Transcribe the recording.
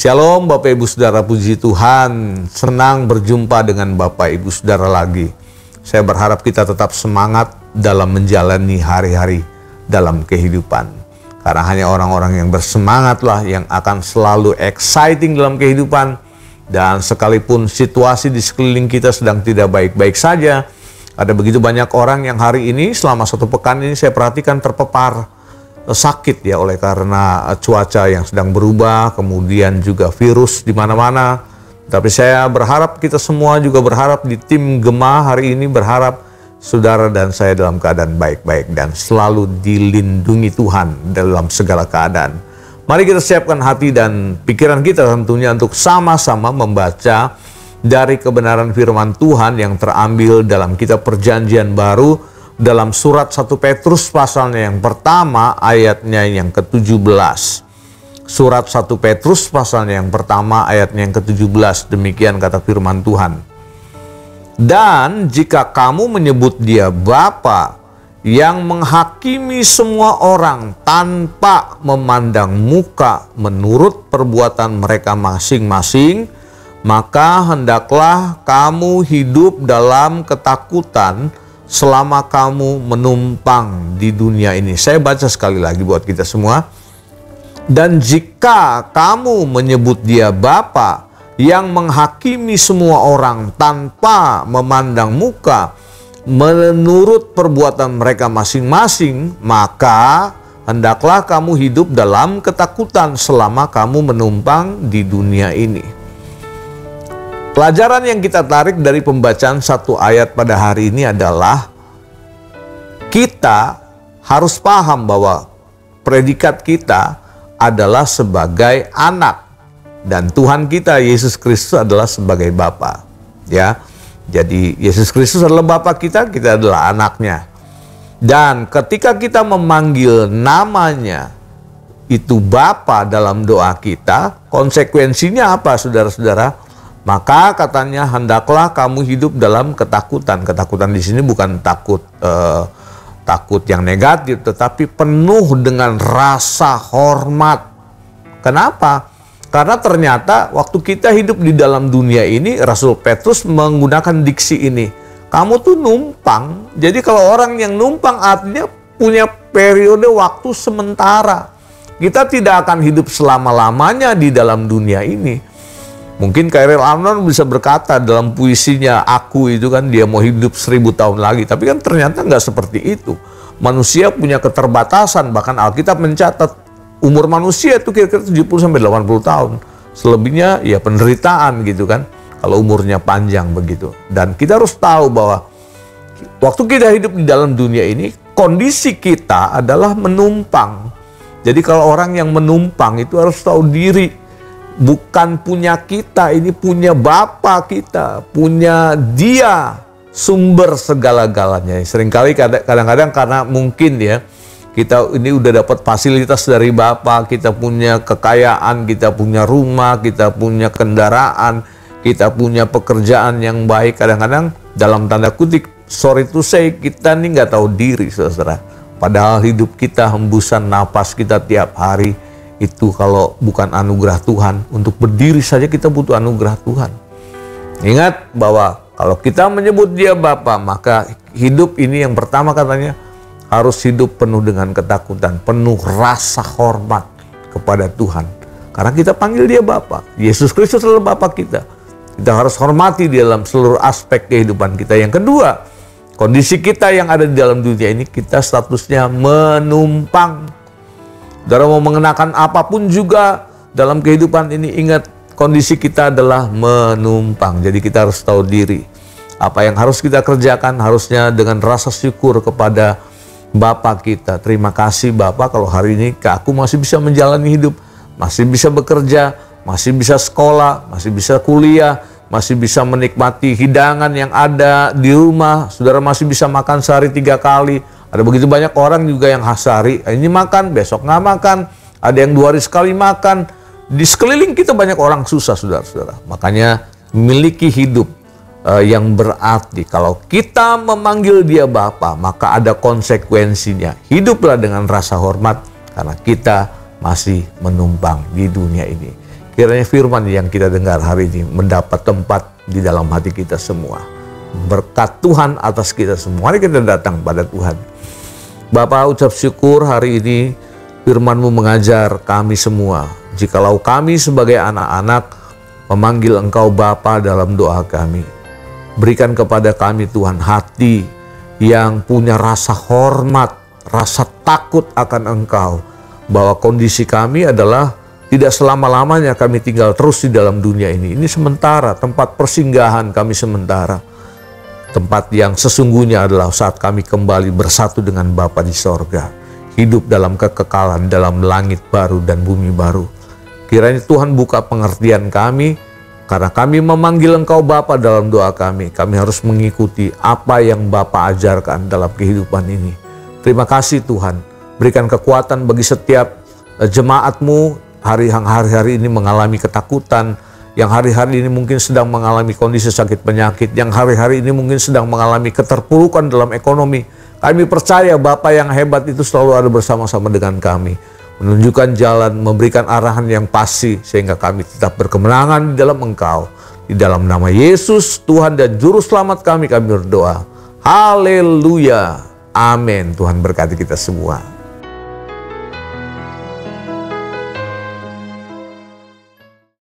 Shalom Bapak Ibu Saudara, puji Tuhan. Senang berjumpa dengan Bapak Ibu Saudara lagi. Saya berharap kita tetap semangat dalam menjalani hari-hari dalam kehidupan. Karena hanya orang-orang yang bersemangatlah yang akan selalu exciting dalam kehidupan. Dan sekalipun situasi di sekeliling kita sedang tidak baik-baik saja, ada begitu banyak orang yang hari ini selama satu pekan ini saya perhatikan terpapar sakit ya oleh karena cuaca yang sedang berubah, kemudian juga virus di mana-mana. Tapi saya berharap kita semua juga berharap di tim Gema hari ini berharap saudara dan saya dalam keadaan baik-baik dan selalu dilindungi Tuhan dalam segala keadaan. Mari kita siapkan hati dan pikiran kita tentunya untuk sama-sama membaca dari kebenaran firman Tuhan yang terambil dalam kitab Perjanjian Baru dalam surat 1 Petrus pasalnya yang pertama ayatnya yang ke-17. Surat 1 Petrus pasalnya yang pertama ayatnya yang ke-17, demikian kata firman Tuhan. Dan jika kamu menyebut dia Bapa yang menghakimi semua orang tanpa memandang muka menurut perbuatan mereka masing-masing, maka hendaklah kamu hidup dalam ketakutan selama kamu menumpang di dunia ini. Saya baca sekali lagi buat kita semua. Dan jika kamu menyebut dia Bapa yang menghakimi semua orang tanpa memandang muka menurut perbuatan mereka masing-masing, maka hendaklah kamu hidup dalam ketakutan selama kamu menumpang di dunia ini. Pelajaran yang kita tarik dari pembacaan satu ayat pada hari ini adalah kita harus paham bahwa predikat kita adalah sebagai anak dan Tuhan kita Yesus Kristus adalah sebagai Bapa. Ya, jadi Yesus Kristus adalah Bapa kita, kita adalah anaknya. Dan ketika kita memanggil namanya itu Bapa dalam doa kita, konsekuensinya apa, saudara-saudara? Maka katanya hendaklah kamu hidup dalam ketakutan. Ketakutan di sini bukan takut yang negatif, tetapi penuh dengan rasa hormat. Kenapa? Karena ternyata waktu kita hidup di dalam dunia ini, Rasul Petrus menggunakan diksi ini. Kamu tuh numpang. Jadi kalau orang yang numpang artinya punya periode waktu sementara. Kita tidak akan hidup selama-lamanya di dalam dunia ini. Mungkin Khairil Anwar bisa berkata dalam puisinya Aku itu kan dia mau hidup 1000 tahun lagi. Tapi kan ternyata nggak seperti itu. Manusia punya keterbatasan. Bahkan Alkitab mencatat umur manusia itu kira-kira 70-80 tahun. Selebihnya ya penderitaan gitu kan. Kalau umurnya panjang begitu. Dan kita harus tahu bahwa waktu kita hidup di dalam dunia ini, kondisi kita adalah menumpang. Jadi kalau orang yang menumpang itu harus tahu diri. Bukan punya kita, ini punya Bapa kita, punya Dia sumber segala-galanya. Seringkali kadang-kadang karena mungkin ya kita ini udah dapat fasilitas dari Bapa, kita punya kekayaan, kita punya rumah, kita punya kendaraan, kita punya pekerjaan yang baik. Kadang-kadang dalam tanda kutip, sorry to say, kita nih nggak tahu diri, saudara. Padahal hidup kita, hembusan napas kita tiap hari, itu kalau bukan anugerah Tuhan, untuk berdiri saja kita butuh anugerah Tuhan. Ingat bahwa kalau kita menyebut dia Bapa, maka hidup ini yang pertama katanya harus hidup penuh dengan ketakutan, penuh rasa hormat kepada Tuhan. Karena kita panggil dia Bapa. Yesus Kristus adalah Bapa kita. Kita harus hormati di dalam seluruh aspek kehidupan kita. Yang kedua, kondisi kita yang ada di dalam dunia ini, kita statusnya menumpang. Saudara mau mengenakan apapun juga dalam kehidupan ini, ingat kondisi kita adalah menumpang. Jadi kita harus tahu diri. Apa yang harus kita kerjakan harusnya dengan rasa syukur kepada Bapa kita. Terima kasih Bapa kalau hari ini aku masih bisa menjalani hidup, masih bisa bekerja, masih bisa sekolah, masih bisa kuliah, masih bisa menikmati hidangan yang ada di rumah. Saudara masih bisa makan sehari 3 kali. Ada begitu banyak orang juga yang sehari ini makan, besok nggak makan. Ada yang 2 hari sekali makan. Di sekeliling kita banyak orang susah, saudara-saudara. Makanya miliki hidup yang berarti. Kalau kita memanggil dia Bapa, maka ada konsekuensinya. Hiduplah dengan rasa hormat karena kita masih menumpang di dunia ini. Kiranya firman yang kita dengar hari ini mendapat tempat di dalam hati kita semua. Berkat Tuhan atas kita semua. Mari kita datang pada Tuhan. Bapa, ucap syukur hari ini firman-Mu mengajar kami semua. Jikalau kami sebagai anak-anak memanggil Engkau Bapa dalam doa kami. Berikan kepada kami Tuhan hati yang punya rasa hormat, rasa takut akan Engkau. Bahwa kondisi kami adalah tidak selama-lamanya kami tinggal terus di dalam dunia ini. Ini sementara, tempat persinggahan kami sementara. Tempat yang sesungguhnya adalah saat kami kembali bersatu dengan Bapa di sorga. Hidup dalam kekekalan, dalam langit baru dan bumi baru. Kiranya Tuhan buka pengertian kami, karena kami memanggil Engkau Bapa dalam doa kami. Kami harus mengikuti apa yang Bapa ajarkan dalam kehidupan ini. Terima kasih Tuhan. Berikan kekuatan bagi setiap jemaat-Mu hari-hari ini mengalami ketakutan, yang hari-hari ini mungkin sedang mengalami kondisi sakit penyakit, yang hari-hari ini mungkin sedang mengalami keterpurukan dalam ekonomi. Kami percaya Bapa yang hebat itu selalu ada bersama-sama dengan kami, menunjukkan jalan, memberikan arahan yang pasti, sehingga kami tetap berkemenangan di dalam Engkau. Di dalam nama Yesus, Tuhan dan Juru Selamat kami berdoa. Haleluya. Amin. Tuhan berkati kita semua.